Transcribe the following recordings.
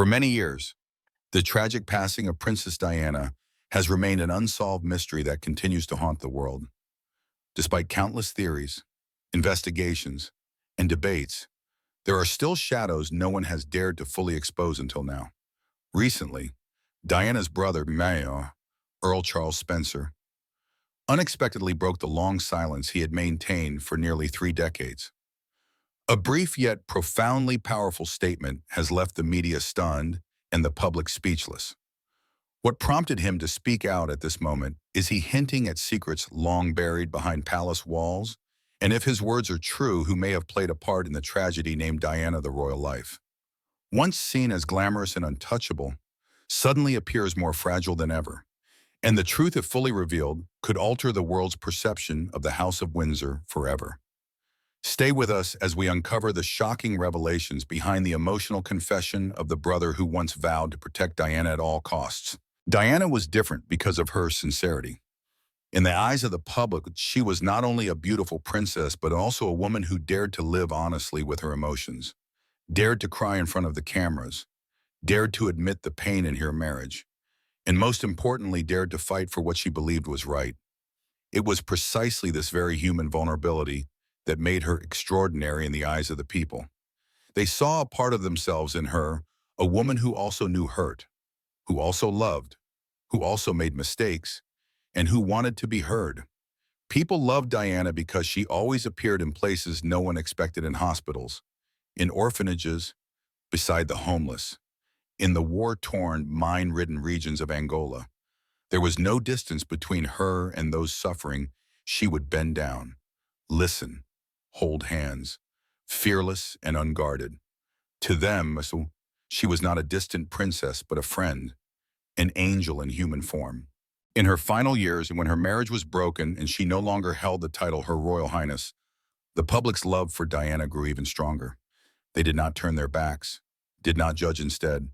For many years, the tragic passing of Princess Diana has remained an unsolved mystery that continues to haunt the world. Despite countless theories, investigations, and debates, there are still shadows no one has dared to fully expose until now. Recently, Diana's brother, Mayor Earl Charles Spencer, unexpectedly broke the long silence he had maintained for nearly 3 decades. A brief yet profoundly powerful statement has left the media stunned and the public speechless. What prompted him to speak out at this moment? Is he hinting at secrets long buried behind palace walls? And if his words are true, who may have played a part in the tragedy named Diana the Royal Life? Once seen as glamorous and untouchable, suddenly appears more fragile than ever. And the truth, if fully revealed, could alter the world's perception of the House of Windsor forever. Stay with us as we uncover the shocking revelations behind the emotional confession of the brother who once vowed to protect Diana at all costs. Diana was different because of her sincerity. In the eyes of the public, she was not only a beautiful princess, but also a woman who dared to live honestly with her emotions, dared to cry in front of the cameras, dared to admit the pain in her marriage, and most importantly, dared to fight for what she believed was right. It was precisely this very human vulnerability that made her extraordinary in the eyes of the people. They saw a part of themselves in her, a woman who also knew hurt, who also loved, who also made mistakes, and who wanted to be heard. People loved Diana because she always appeared in places no one expected: in hospitals, in orphanages, beside the homeless, in the war-torn, mine-ridden regions of Angola. There was no distance between her and those suffering. She would bend down, listen, hold hands, fearless and unguarded. To them, she was not a distant princess, but a friend, an angel in human form. In her final years, and when her marriage was broken and she no longer held the title Her Royal Highness, the public's love for Diana grew even stronger. They did not turn their backs, did not judge instead.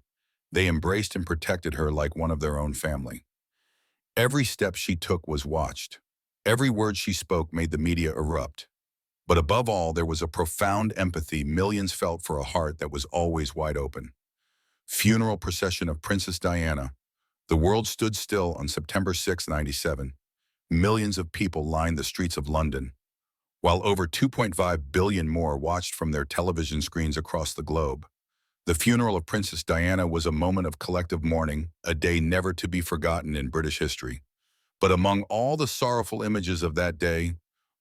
They embraced and protected her like one of their own family. Every step she took was watched. Every word she spoke made the media erupt. But above all, there was a profound empathy millions felt for a heart that was always wide open. Funeral procession of Princess Diana. The world stood still on September 6, 97. Millions of people lined the streets of London, while over 2.5 billion more watched from their television screens across the globe. The funeral of Princess Diana was a moment of collective mourning, a day never to be forgotten in British history. But among all the sorrowful images of that day,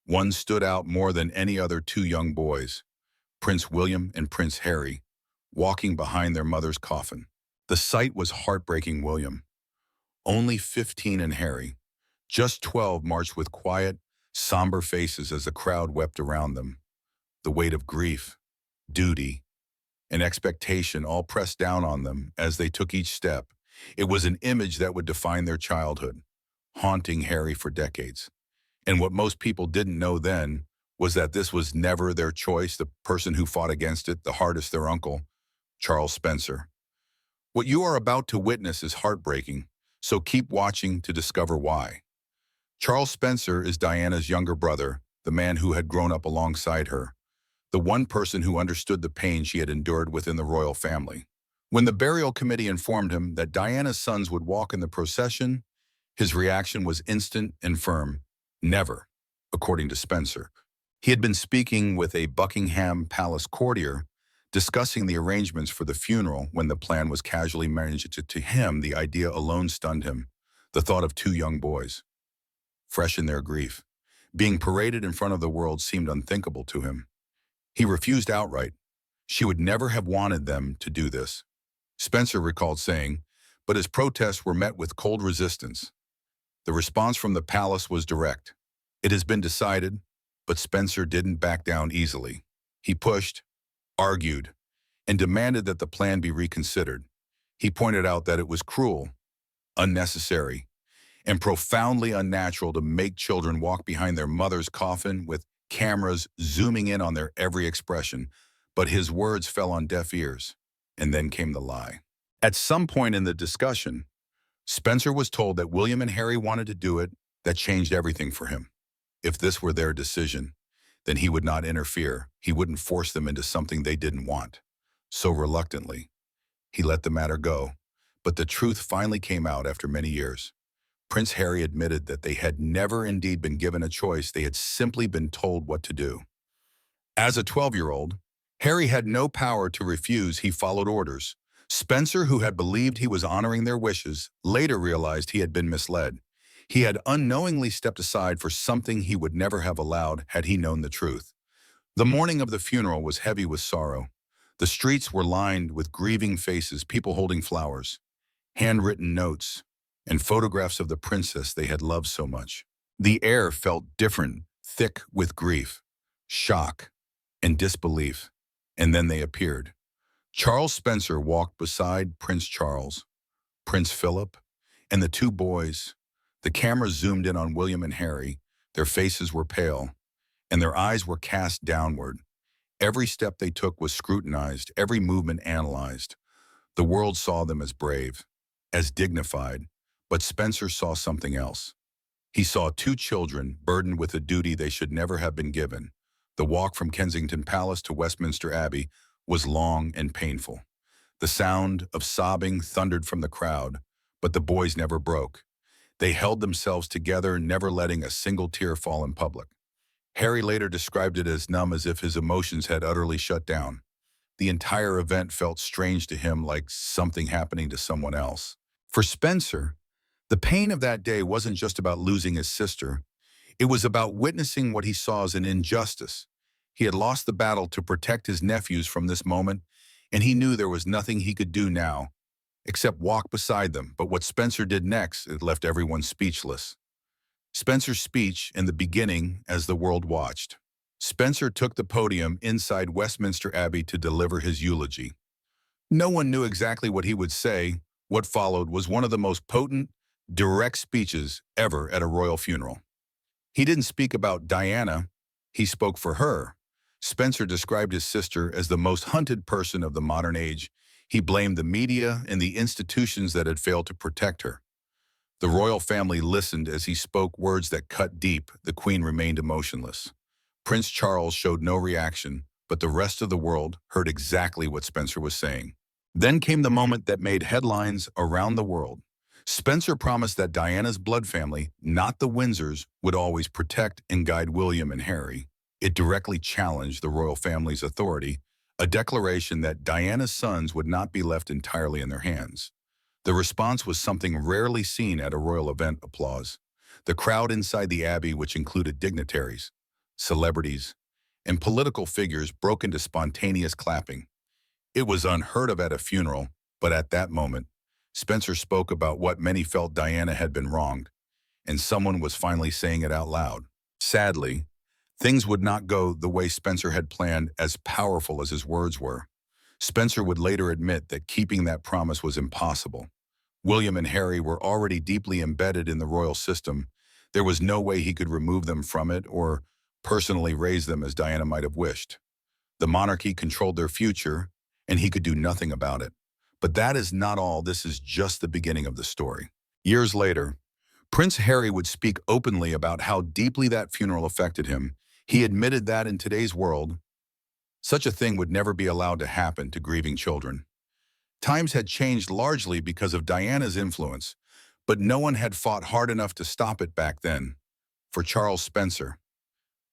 one stood out more than any other: two young boys, Prince William and Prince Harry, walking behind their mother's coffin. The sight was heartbreaking. William, only 15, and Harry, just 12, marched with quiet, somber faces as the crowd wept around them. The weight of grief, duty, and expectation all pressed down on them as they took each step. It was an image that would define their childhood, haunting Harry for decades. And what most people didn't know then was that this was never their choice. The person who fought against it the hardest, their uncle, Charles Spencer. What you are about to witness is heartbreaking, so keep watching to discover why. Charles Spencer is Diana's younger brother, the man who had grown up alongside her, the one person who understood the pain she had endured within the royal family. When the burial committee informed him that Diana's sons would walk in the procession, his reaction was instant and firm. Never, according to Spencer. He had been speaking with a Buckingham Palace courtier, discussing the arrangements for the funeral, when the plan was casually mentioned to him. The idea alone stunned him. The thought of two young boys, fresh in their grief, being paraded in front of the world seemed unthinkable to him. He refused outright. She would never have wanted them to do this, Spencer recalled saying, but his protests were met with cold resistance. The response from the palace was direct. It has been decided, but Spencer didn't back down easily. He pushed, argued, and demanded that the plan be reconsidered. He pointed out that it was cruel, unnecessary, and profoundly unnatural to make children walk behind their mother's coffin with cameras zooming in on their every expression. But his words fell on deaf ears, and then came the lie. At some point in the discussion, Spencer was told that William and Harry wanted to do it. That changed everything for him. If this were their decision, then he would not interfere. He wouldn't force them into something they didn't want. So reluctantly, He let the matter go. But the truth finally came out after many years. Prince Harry admitted that they had never indeed been given a choice, they had simply been told what to do. As a 12-year-old, Harry had no power to refuse, he followed orders. Spencer, who had believed he was honoring their wishes, later realized he had been misled. He had unknowingly stepped aside for something he would never have allowed had he known the truth. The morning of the funeral was heavy with sorrow. The streets were lined with grieving faces, people holding flowers, handwritten notes, and photographs of the princess they had loved so much. The air felt different, thick with grief, shock, and disbelief. And then they appeared. Charles Spencer walked beside Prince Charles, Prince Philip, and the two boys. The camera zoomed in on William and Harry. Their faces were pale, and their eyes were cast downward. Every step they took was scrutinized, every movement analyzed. The world saw them as brave, as dignified, but Spencer saw something else. He saw two children burdened with a duty they should never have been given. The walk from Kensington Palace to Westminster Abbey was long and painful. The sound of sobbing thundered from the crowd, but the boys never broke. They held themselves together, never letting a single tear fall in public. Harry later described it as numb, as if his emotions had utterly shut down. The entire event felt strange to him, like something happening to someone else. For Spencer, the pain of that day wasn't just about losing his sister. It was about witnessing what he saw as an injustice. He had lost the battle to protect his nephews from this moment, and he knew there was nothing he could do now except walk beside them. But what Spencer did next, it left everyone speechless. Spencer's speech in the beginning as the world watched. Spencer took the podium inside Westminster Abbey to deliver his eulogy. No one knew exactly what he would say. What followed was one of the most potent, direct speeches ever at a royal funeral. He didn't speak about Diana, he spoke for her. Spencer described his sister as the most hunted person of the modern age. He blamed the media and the institutions that had failed to protect her. The royal family listened as he spoke words that cut deep. The Queen remained emotionless. Prince Charles showed no reaction, but the rest of the world heard exactly what Spencer was saying. Then came the moment that made headlines around the world. Spencer promised that Diana's blood family, not the Windsors, would always protect and guide William and Harry. It directly challenged the royal family's authority, a declaration that Diana's sons would not be left entirely in their hands. The response was something rarely seen at a royal event: applause. The crowd inside the Abbey, which included dignitaries, celebrities, and political figures, broke into spontaneous clapping. It was unheard of at a funeral, but at that moment, Spencer spoke about what many felt: Diana had been wronged, and someone was finally saying it out loud. Sadly, things would not go the way Spencer had planned, as powerful as his words were. Spencer would later admit that keeping that promise was impossible. William and Harry were already deeply embedded in the royal system. There was no way he could remove them from it or personally raise them as Diana might have wished. The monarchy controlled their future, and he could do nothing about it. But that is not all. This is just the beginning of the story. Years later, Prince Harry would speak openly about how deeply that funeral affected him. He admitted that in today's world, such a thing would never be allowed to happen to grieving children. Times had changed largely because of Diana's influence, but no one had fought hard enough to stop it back then. For Charles Spencer,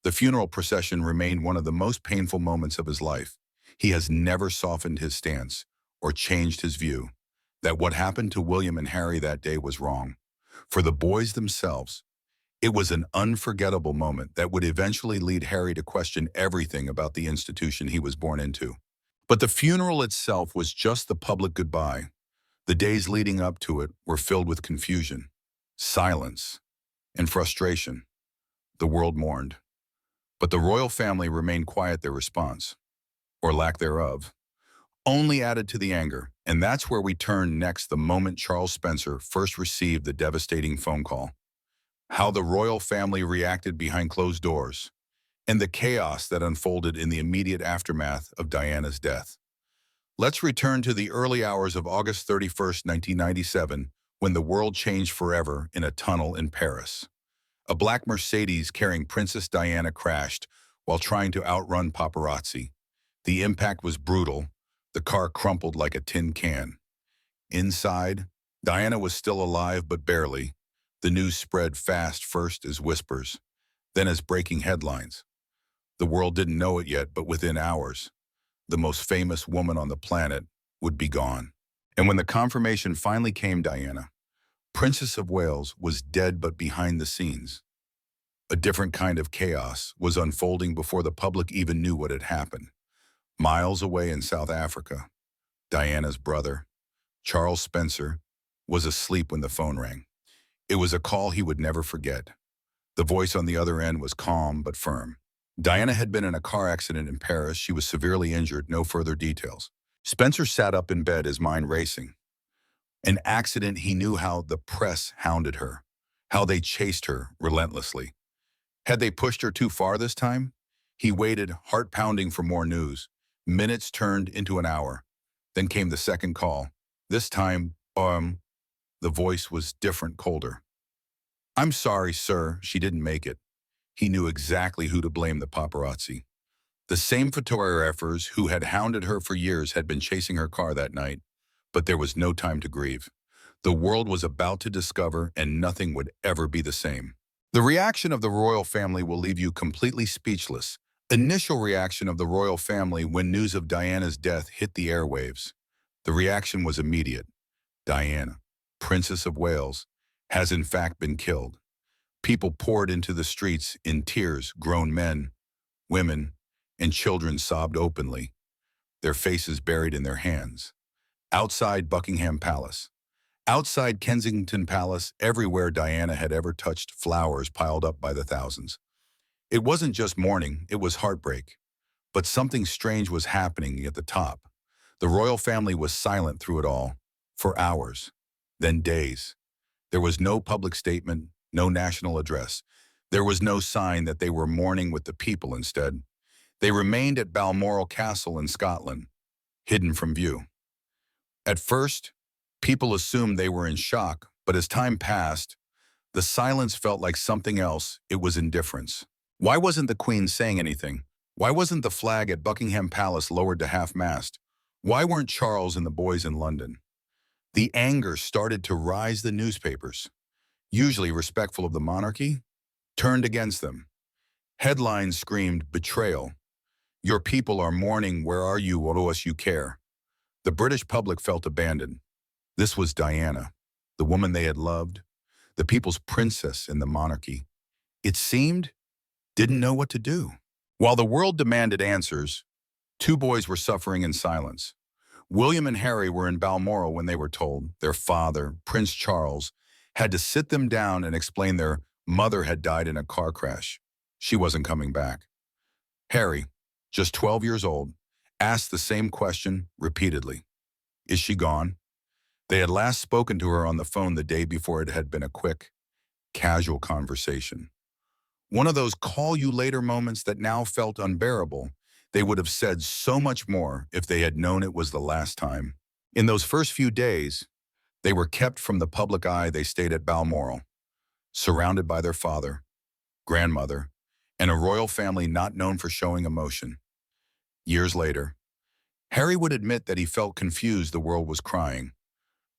the funeral procession remained one of the most painful moments of his life. He has never softened his stance or changed his view that what happened to William and Harry that day was wrong. For the boys themselves, it was an unforgettable moment that would eventually lead Harry to question everything about the institution he was born into. But the funeral itself was just the public goodbye. The days leading up to it were filled with confusion, silence, and frustration. The world mourned. But the royal family remained quiet. Their response, or lack thereof, only added to the anger. And that's where we turn next, the moment Charles Spencer first received the devastating phone call. How the royal family reacted behind closed doors, and the chaos that unfolded in the immediate aftermath of Diana's death. Let's return to the early hours of August 31st, 1997, when the world changed forever in a tunnel in Paris. A black Mercedes carrying Princess Diana crashed while trying to outrun paparazzi. The impact was brutal. The car crumpled like a tin can. Inside, Diana was still alive but barely. The news spread fast, first as whispers, then as breaking headlines. The world didn't know it yet, but within hours, the most famous woman on the planet would be gone. And when the confirmation finally came, Diana, Princess of Wales, was dead but behind the scenes. A different kind of chaos was unfolding before the public even knew what had happened. Miles away in South Africa, Diana's brother, Charles Spencer, was asleep when the phone rang. It was a call he would never forget. The voice on the other end was calm but firm. Diana had been in a car accident in Paris. She was severely injured, no further details. Spencer sat up in bed, his mind racing. An accident. He knew how the press hounded her, how they chased her relentlessly. Had they pushed her too far this time? He waited, heart pounding, for more news. Minutes turned into an hour. Then came the second call. This time, the voice was different, colder. "I'm sorry, sir, she didn't make it." He knew exactly who to blame: the paparazzi. The same photographers who had hounded her for years had been chasing her car that night. But there was no time to grieve. The world was about to discover, and nothing would ever be the same. The reaction of the royal family will leave you completely speechless. Initial reaction of the royal family when news of Diana's death hit the airwaves. The reaction was immediate. Diana, Princess of Wales, has in fact been killed. People poured into the streets in tears. Grown men, women, and children sobbed openly, their faces buried in their hands. Outside Buckingham Palace, outside Kensington Palace, everywhere Diana had ever touched, flowers piled up by the thousands. It wasn't just mourning, it was heartbreak. But something strange was happening at the top. The royal family was silent through it all, for hours, then days. There was no public statement, no national address. There was no sign that they were mourning with the people. Instead, they remained at Balmoral Castle in Scotland, hidden from view. At first, people assumed they were in shock, but as time passed, the silence felt like something else. It was indifference. Why wasn't the Queen saying anything? Why wasn't the flag at Buckingham Palace lowered to half-mast? Why weren't Charles and the boys in London? The anger started to rise. The newspapers, usually respectful of the monarchy, turned against them. Headlines screamed betrayal. "Your people are mourning. Where are you? What do us you care?" The British public felt abandoned. This was Diana, the woman they had loved, the people's princess in the monarchy. It seemed, didn't know what to do. While the world demanded answers, two boys were suffering in silence. William and Harry were in Balmoral when they were told. Their father, Prince Charles, had to sit them down and explain their mother had died in a car crash. She wasn't coming back. Harry, just 12 years old, asked the same question repeatedly. Is she gone? They had last spoken to her on the phone the day before. It had been a quick, casual conversation. One of those call-you-later moments that now felt unbearable. They would have said so much more if they had known it was the last time. In those first few days, they were kept from the public eye. They stayed at Balmoral, surrounded by their father, grandmother, and a royal family not known for showing emotion. Years later, Harry would admit that he felt confused. The world was crying,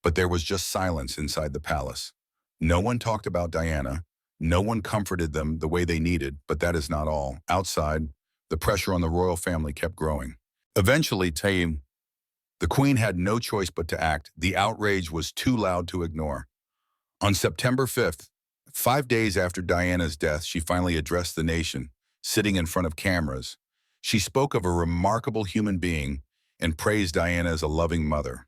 but there was just silence inside the palace. No one talked about Diana. No one comforted them the way they needed, but that is not all. Outside, the pressure on the royal family kept growing. Eventually, the Queen had no choice but to act. The outrage was too loud to ignore. On September 5th, 5 days after Diana's death, she finally addressed the nation, sitting in front of cameras. She spoke of a remarkable human being and praised Diana as a loving mother.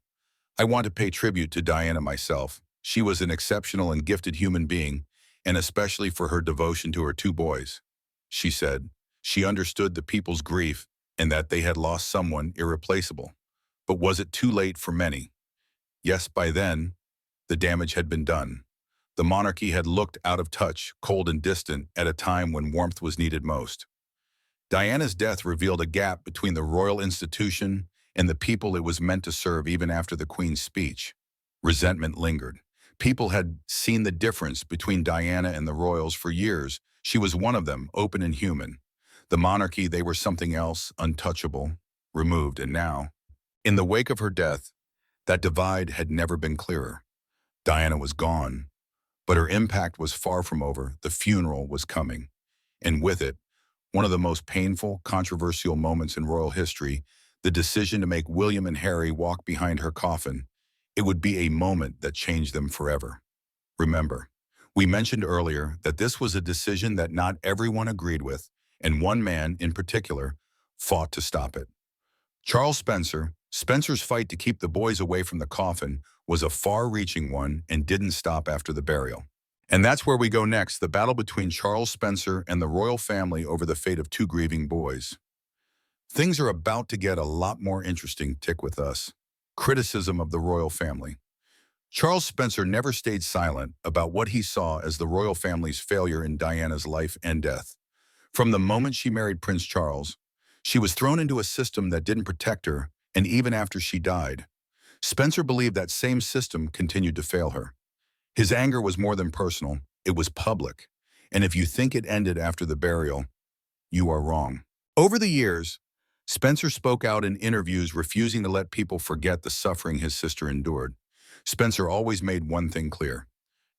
"I want to pay tribute to Diana myself. She was an exceptional and gifted human being, and especially for her devotion to her two boys," she said. She understood the people's grief and that they had lost someone irreplaceable. But was it too late for many? Yes, by then, the damage had been done. The monarchy had looked out of touch, cold and distant, at a time when warmth was needed most. Diana's death revealed a gap between the royal institution and the people it was meant to serve. Even after the Queen's speech, resentment lingered. People had seen the difference between Diana and the royals for years. She was one of them, open and human. The monarchy, they were something else, untouchable, removed. And now, In the wake of her death, that divide had never been clearer. Diana was gone, but her impact was far from over. The funeral was coming, and with it, one of the most painful, controversial moments in royal history, the decision to make William and Harry walk behind her coffin. It would be a moment that changed them forever. Remember, we mentioned earlier that this was a decision that not everyone agreed with, and one man, in particular, fought to stop it. Charles Spencer. Spencer's fight to keep the boys away from the coffin was a far-reaching one and didn't stop after the burial. And that's where we go next, the battle between Charles Spencer and the royal family over the fate of two grieving boys. Things are about to get a lot more interesting. Tick with us. Criticism of the royal family. Charles Spencer never stayed silent about what he saw as the royal family's failure in Diana's life and death. From the moment she married Prince Charles, she was thrown into a system that didn't protect her, and even after she died, Spencer believed that same system continued to fail her. His anger was more than personal, it was public. And if you think it ended after the burial, you are wrong. Over the years, Spencer spoke out in interviews refusing to let people forget the suffering his sister endured. Spencer always made one thing clear.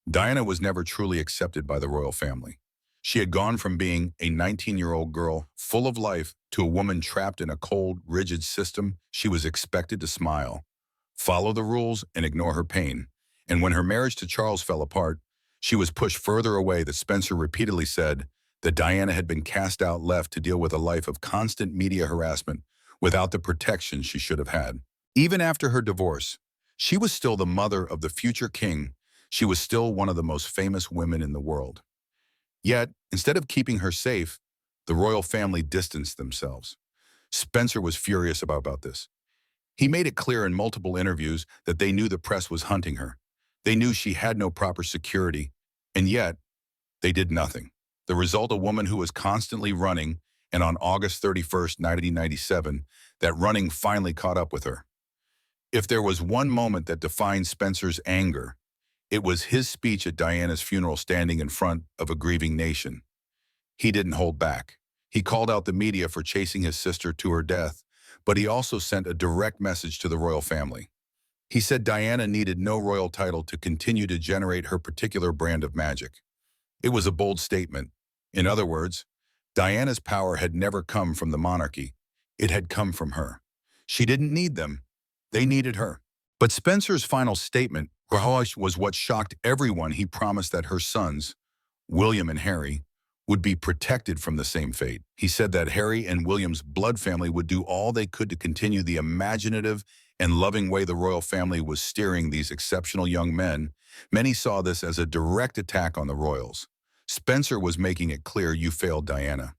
Diana was never truly accepted by the royal family. She had gone from being a 19-year-old girl full of life to a woman trapped in a cold, rigid system. She was expected to smile, follow the rules, and ignore her pain. And when her marriage to Charles fell apart, she was pushed further away. That Spencer repeatedly said that Diana had been cast out, left to deal with a life of constant media harassment without the protection she should have had. Even after her divorce, she was still the mother of the future king. She was still one of the most famous women in the world. Yet, instead of keeping her safe, the royal family distanced themselves. Spencer was furious about this. He made it clear in multiple interviews that they knew the press was hunting her. They knew she had no proper security, and yet, they did nothing. The result, a woman who was constantly running, and on August 31st, 1997, that running finally caught up with her. If there was one moment that defined Spencer's anger, it was his speech at Diana's funeral, standing in front of a grieving nation. He didn't hold back. He called out the media for chasing his sister to her death, but he also sent a direct message to the royal family. He said Diana needed no royal title to continue to generate her particular brand of magic. It was a bold statement. In other words, Diana's power had never come from the monarchy. It had come from her. She didn't need them. They needed her. But Spencer's final statement was what shocked everyone. He promised that her sons, William and Harry, would be protected from the same fate. He said that Harry and William's blood family would do all they could to continue the imaginative and loving way the royal family was steering these exceptional young men. Many saw this as a direct attack on the royals. Spencer was making it clear, you failed Diana.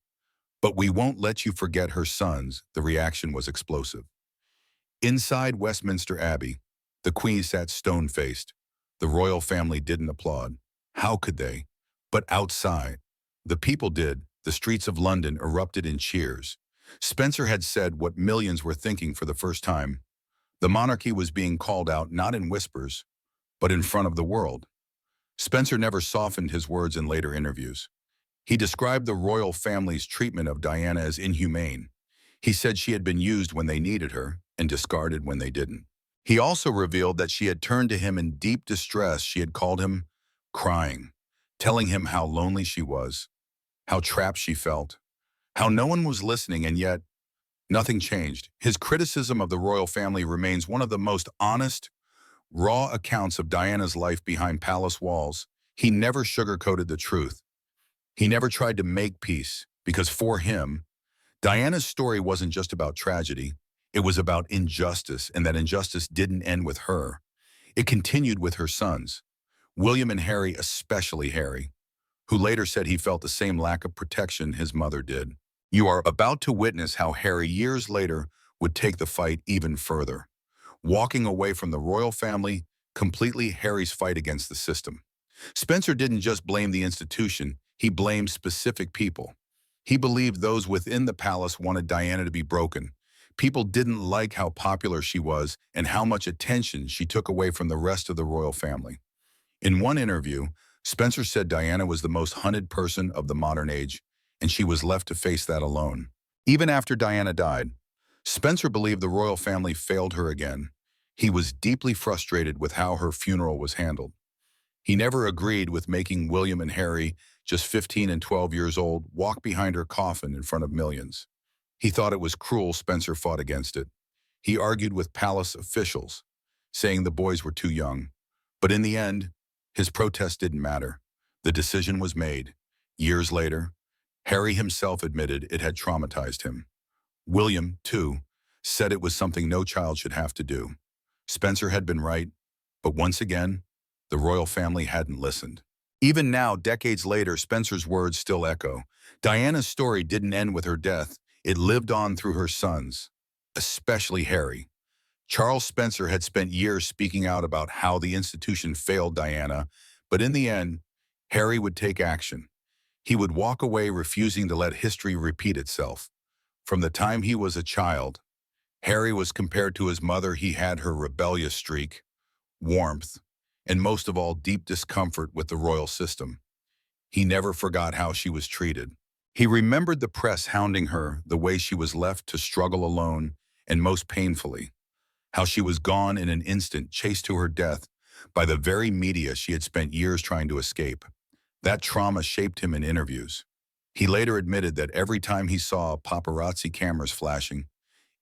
But we won't let you forget her sons. The reaction was explosive. Inside Westminster Abbey, the Queen sat stone-faced. The royal family didn't applaud. How could they? But outside, the people did. The streets of London erupted in cheers. Spencer had said what millions were thinking for the first time. The monarchy was being called out, not in whispers, but in front of the world. Spencer never softened his words in later interviews. He described the royal family's treatment of Diana as inhumane. He said she had been used when they needed her and discarded when they didn't. He also revealed that she had turned to him in deep distress. She had called him, crying, telling him how lonely she was, how trapped she felt, how no one was listening, and yet nothing changed. His criticism of the royal family remains one of the most honest, raw accounts of Diana's life behind palace walls. He never sugarcoated the truth. He never tried to make peace, because for him, Diana's story wasn't just about tragedy. It was about injustice, and that injustice didn't end with her. It continued with her sons, William and Harry, especially Harry, who later said he felt the same lack of protection his mother did. You are about to witness how Harry, years later, would take the fight even further, walking away from the royal family, completely. Harry's fight against the system. Spencer didn't just blame the institution, he blamed specific people. He believed those within the palace wanted Diana to be broken. People didn't like how popular she was and how much attention she took away from the rest of the royal family. In one interview, Spencer said Diana was the most hunted person of the modern age, and she was left to face that alone. Even after Diana died, Spencer believed the royal family failed her again. He was deeply frustrated with how her funeral was handled. He never agreed with making William and Harry, just 15 and 12 years old, walk behind her coffin in front of millions. He thought it was cruel. Spencer fought against it. He argued with palace officials, saying the boys were too young. But in the end, his protest didn't matter. The decision was made. Years later, Harry himself admitted it had traumatized him. William, too, said it was something no child should have to do. Spencer had been right, but once again, the royal family hadn't listened. Even now, decades later, Spencer's words still echo. Diana's story didn't end with her death. It lived on through her sons, especially Harry. Charles Spencer had spent years speaking out about how the institution failed Diana, but in the end, Harry would take action. He would walk away, refusing to let history repeat itself. From the time he was a child, Harry was compared to his mother. He had her rebellious streak, warmth, and most of all, deep discomfort with the royal system. He never forgot how she was treated. He remembered the press hounding her, the way she was left to struggle alone, and most painfully, how she was gone in an instant, chased to her death by the very media she had spent years trying to escape. That trauma shaped him in interviews. He later admitted that every time he saw paparazzi cameras flashing,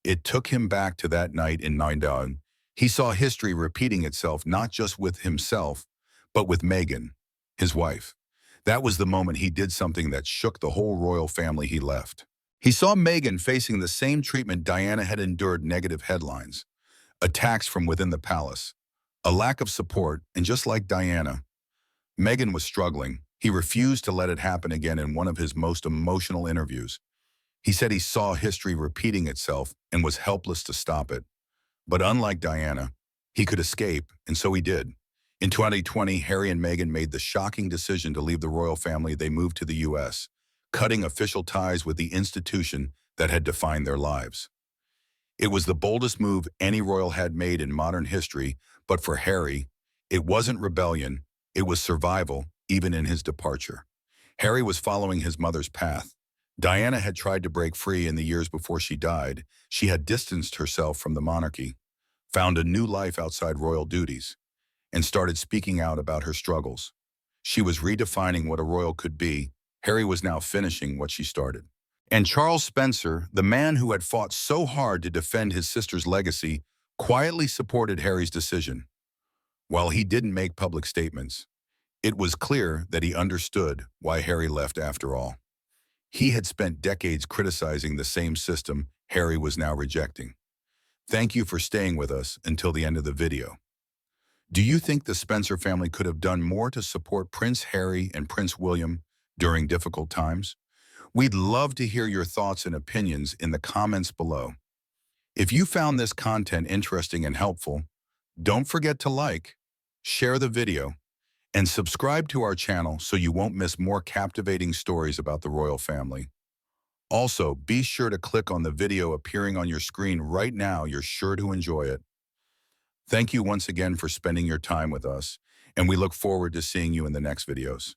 it took him back to that night in Nine. He saw history repeating itself, not just with himself, but with Meghan, his wife. That was the moment he did something that shook the whole royal family. He left. He saw Meghan facing the same treatment Diana had endured: negative headlines, attacks from within the palace, a lack of support, and just like Diana, Meghan was struggling. He refused to let it happen again. In one of his most emotional interviews, he said he saw history repeating itself and was helpless to stop it. But unlike Diana, he could escape, and so he did. In 2020, Harry and Meghan made the shocking decision to leave the royal family. They moved to the U.S., cutting official ties with the institution that had defined their lives. It was the boldest move any royal had made in modern history, but for Harry, it wasn't rebellion, it was survival, even in his departure. Harry was following his mother's path. Diana had tried to break free in the years before she died. She had distanced herself from the monarchy, found a new life outside royal duties, and started speaking out about her struggles. She was redefining what a royal could be. Harry was now finishing what she started. And Charles Spencer, the man who had fought so hard to defend his sister's legacy, quietly supported Harry's decision. While he didn't make public statements, it was clear that he understood why Harry left after all. He had spent decades criticizing the same system Harry was now rejecting. Thank you for staying with us until the end of the video. Do you think the Spencer family could have done more to support Prince Harry and Prince William during difficult times? We'd love to hear your thoughts and opinions in the comments below. If you found this content interesting and helpful, don't forget to like, share the video, and subscribe to our channel so you won't miss more captivating stories about the royal family. Also, be sure to click on the video appearing on your screen right now. You're sure to enjoy it. Thank you once again for spending your time with us, and we look forward to seeing you in the next videos.